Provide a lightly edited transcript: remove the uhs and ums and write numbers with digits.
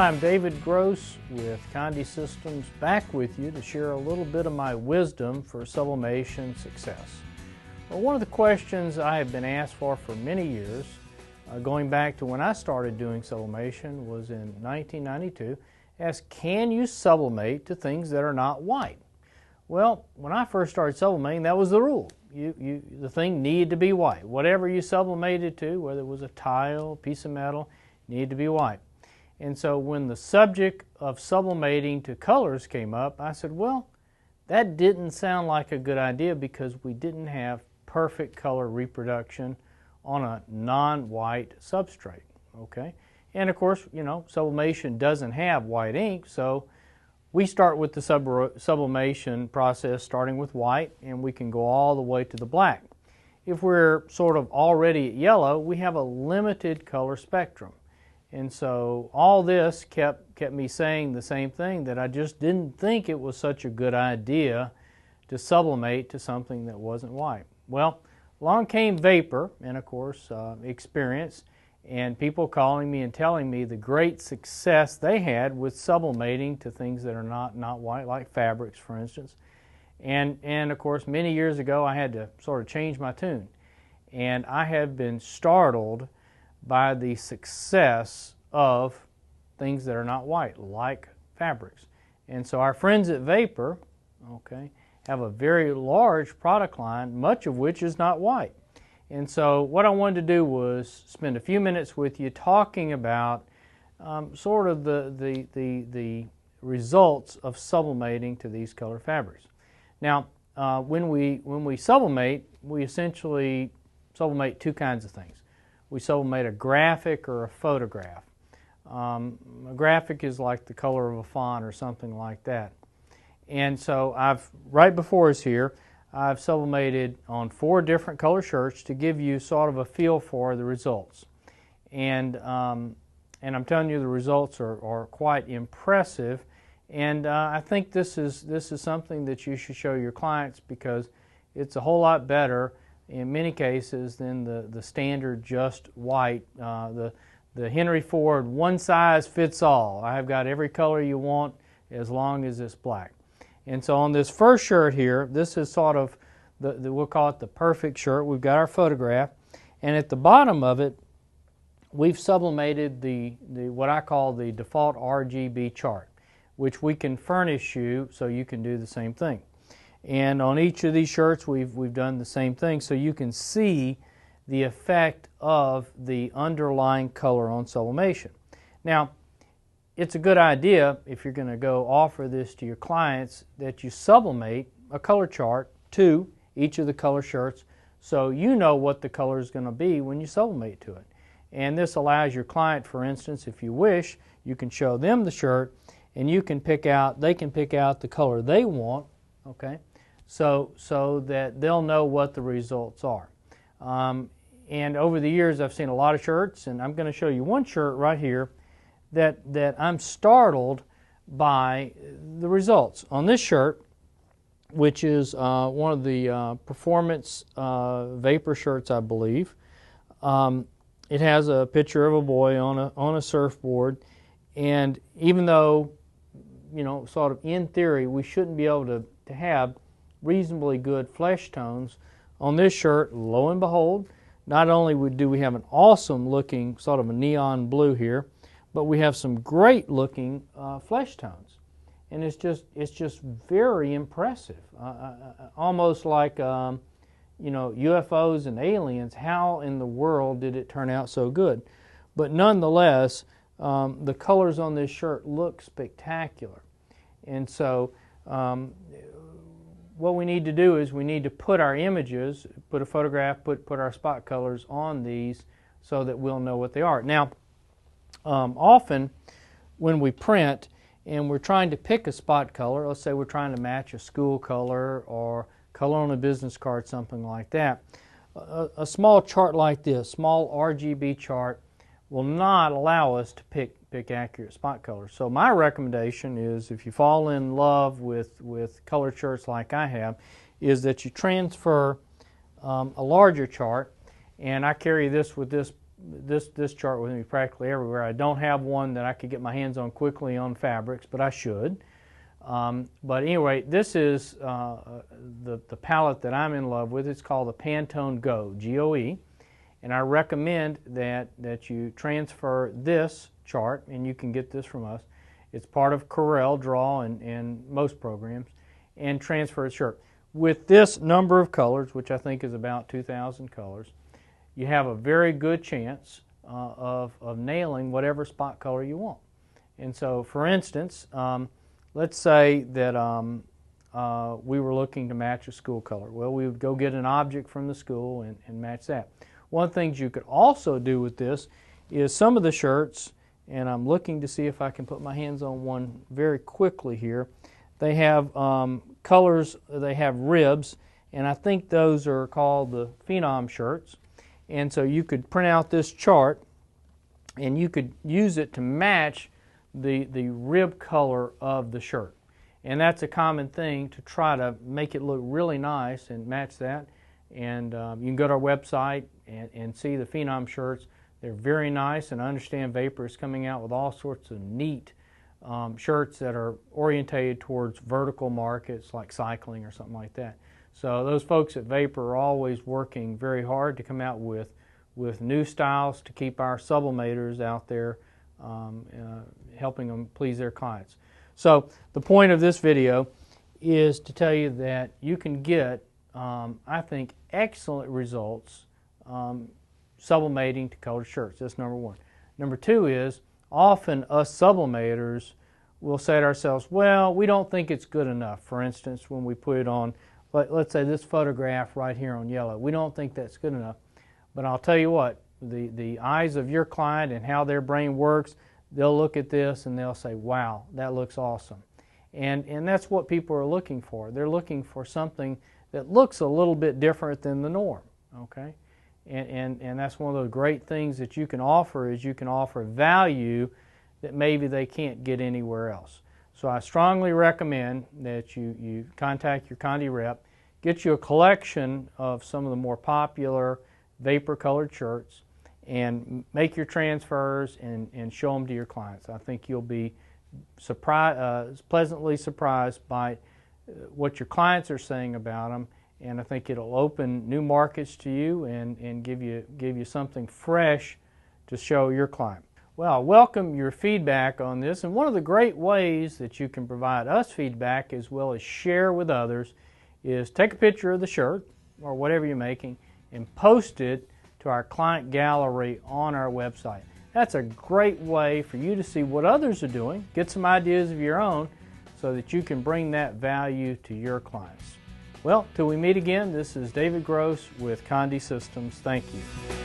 Hi, I'm David Gross with Conde Systems, back with you to share a little bit of my wisdom for sublimation success. Well, one of the questions I have been asked for many years, going back to when I started doing sublimation, was in 1992, as can you sublimate to things that are not white? Well, when I first started sublimating, that was the rule. The thing needed to be white. Whatever you sublimated to, whether it was a tile, piece of metal, needed to be white. And so when the subject of sublimating to colors came up, I said, well, that didn't sound like a good idea because we didn't have perfect color reproduction on a non-white substrate, okay? And of course, you know, sublimation doesn't have white ink, so we start with the sublimation process starting with white, and we can go all the way to the black. If we're sort of already at yellow, we have a limited color spectrum. And so all this kept me saying the same thing, that I just didn't think it was such a good idea to sublimate to something that wasn't white. Well, along came vapor and, of course, experience, and people calling me and telling me the great success they had with sublimating to things that are not white, like fabrics, for instance. And of course, many years ago, I had to sort of change my tune. And I have been startled by the success of things that are not white, like fabrics. And so our friends at Vapor, okay, have a very large product line, much of which is not white. And so what I wanted to do was spend a few minutes with you talking about sort of the results of sublimating to these color fabrics. Now, when we sublimate, we essentially sublimate two kinds of things. We sublimate a graphic or a photograph. A graphic is like the color of a font or something like that. And so right before us here, I've sublimated on 4 different color shirts to give you sort of a feel for the results. And I'm telling you, the results are quite impressive. And I think this is something that you should show your clients, because it's a whole lot better in many cases than the standard just white, the Henry Ford one size fits all. I have got every color you want as long as it's black. And so on this first shirt here, this is sort of we'll call it the perfect shirt. We've got our photograph, and at the bottom of it, we've sublimated the what I call the default RGB chart, which we can furnish you so you can do the same thing. And on each of these shirts, we've done the same thing, so you can see the effect of the underlying color on sublimation. Now, it's a good idea, if you're going to go offer this to your clients, that you sublimate a color chart to each of the color shirts so you know what the color is going to be when you sublimate to it. And this allows your client, for instance, if you wish, you can show them the shirt and they can pick out the color they want, okay? So that they'll know what the results are. And over the years, I've seen a lot of shirts, and I'm going to show you one shirt right here that I'm startled by the results. On this shirt, which is one of the performance Vapor shirts, I believe, it has a picture of a boy on a surfboard, and even though, you know, sort of in theory, we shouldn't be able to have reasonably good flesh tones, on this shirt, lo and behold, not only do we have an awesome looking sort of a neon blue here, but we have some great looking flesh tones. And it's just very impressive, almost like you know, UFOs and aliens. How in the world did it turn out so good? But nonetheless, the colors on this shirt look spectacular. And so what we need to do is we need to put our images, put a photograph, put our spot colors on these so that we'll know what they are. Now, often when we print and we're trying to pick a spot color, let's say we're trying to match a school color or color on a business card, something like that, a small chart like this, small RGB chart, will not allow us to pick accurate spot colors. So my recommendation is, if you fall in love with colored shirts like I have, is that you transfer a larger chart, and I carry this with this this chart with me practically everywhere. I don't have one that I could get my hands on quickly on fabrics, but I should. But anyway, this is the palette that I'm in love with. It's called the Pantone Go, G-O-E. And I recommend that you transfer this chart, and you can get this from us. It's part of Corel Draw and most programs, and transfer it shirt. With this number of colors, which I think is about 2,000 colors, you have a very good chance of nailing whatever spot color you want. And so, for instance, let's say that we were looking to match a school color. Well, we would go get an object from the school and match that. One of the things you could also do with this is some of the shirts, and I'm looking to see if I can put my hands on one very quickly here. They have colors, they have ribs, and I think those are called the Phenom shirts. And so you could print out this chart, and you could use it to match the rib color of the shirt. And that's a common thing, to try to make it look really nice and match that. And you can go to our website and see the Phenom shirts. They're very nice, and I understand Vapor is coming out with all sorts of neat shirts that are orientated towards vertical markets like cycling or something like that. So those folks at Vapor are always working very hard to come out with new styles to keep our sublimators out there, helping them please their clients. So the point of this video is to tell you that you can get, I think, excellent results sublimating to colored shirts. That's number one. Number two is, often us sublimators will say to ourselves, well, we don't think it's good enough. For instance, when we put it on, let's say this photograph right here on yellow, we don't think that's good enough. But I'll tell you what, the eyes of your client and how their brain works, they'll look at this and they'll say, wow, that looks awesome. And that's what people are looking for. They're looking for something that looks a little bit different than the norm, okay? And that's one of the great things that you can offer, is you can offer value that maybe they can't get anywhere else. So I strongly recommend that you contact your Conde rep, get you a collection of some of the more popular Vapor colored shirts, and make your transfers and show them to your clients. I think you'll be pleasantly surprised by what your clients are saying about them, and I think it'll open new markets to you and give you something fresh to show your client. Well, I welcome your feedback on this, and one of the great ways that you can provide us feedback as well as share with others is take a picture of the shirt or whatever you're making and post it to our client gallery on our website. That's a great way for you to see what others are doing, get some ideas of your own, so that you can bring that value to your clients. Well, till we meet again, this is David Gross with Conde Systems. Thank you.